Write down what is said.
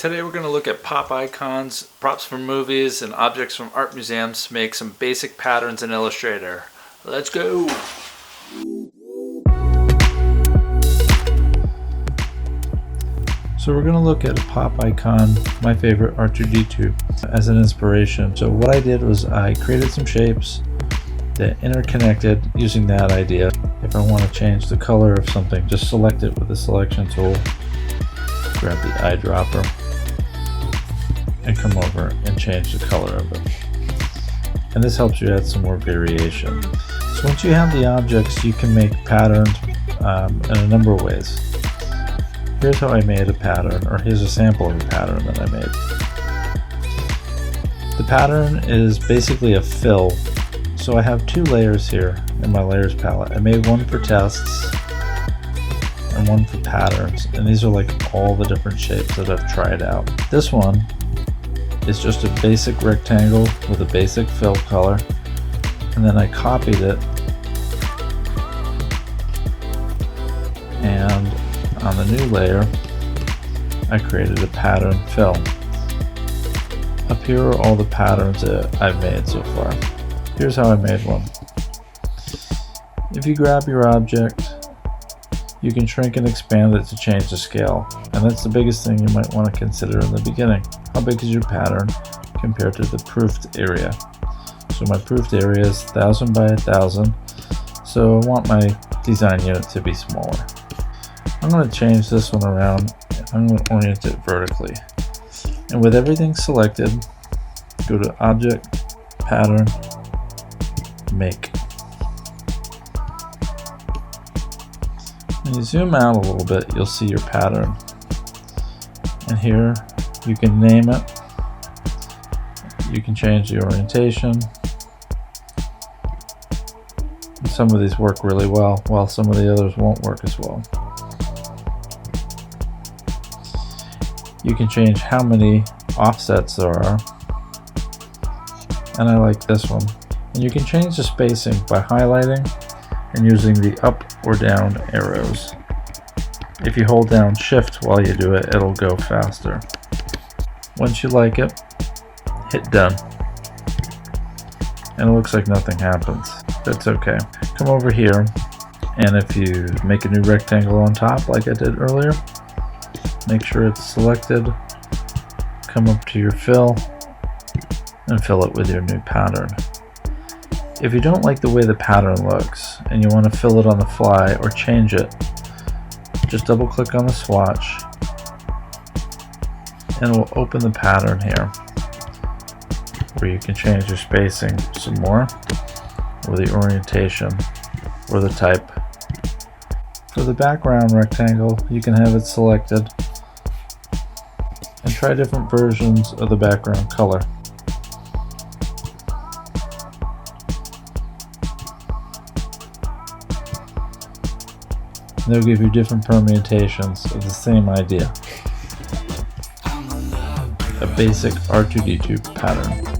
Today we're going to look at pop icons, props from movies, and objects from art museums to make some basic patterns in Illustrator. Let's go! So we're going to look at a pop icon, my favorite, R2D2, as an inspiration. So what I did was I created some shapes that interconnected using that idea. If I want to change the color of something, just select it with the selection tool, grab the eyedropper, and come over and change the color of it. And this helps you add some more variation. So once you have the objects, you can make patterns in a number of ways. Here's how I made a pattern, or here's a sample of a pattern that I made. The pattern is basically a fill. So I have two layers here in my layers palette. I made one for tests and one for patterns, and these are like all the different shapes that I've tried out. This one is just a basic rectangle with a basic fill color, and then I copied it, and on the new layer I created a pattern fill. Up here are all the patterns that I've made so far. Here's how I made one. If you grab your object, you can shrink and expand it to change the scale, and that's the biggest thing you might want to consider in the beginning. How big is your pattern compared to the proofed area? So my proofed area is 1000 by 1000, so I want my design unit to be smaller. I'm going to change this one around. I'm going to orient it vertically, and with everything selected, go to Object, Pattern, Make. When you zoom out a little bit, you'll see your pattern, and here you can name it, you can change the orientation. Some of these work really well, while some of the others won't work as well. You can change how many offsets there are, and I like this one. And you can change the spacing by highlighting and using the up or down arrows. If you hold down Shift while you do it, it'll go faster. Once you like it, hit done. And it looks like nothing happens. That's okay. Come over here, and if you make a new rectangle on top like I did earlier, make sure it's selected, come up to your fill, and fill it with your new pattern. If you don't like the way the pattern looks and you want to fill it on the fly or change it, just double click on the swatch and it will open the pattern here, where you can change your spacing some more, or the orientation, or the type. For the background rectangle, you can have it selected and try different versions of the background color. They'll give you different permutations of the same idea. A basic R2D2 pattern.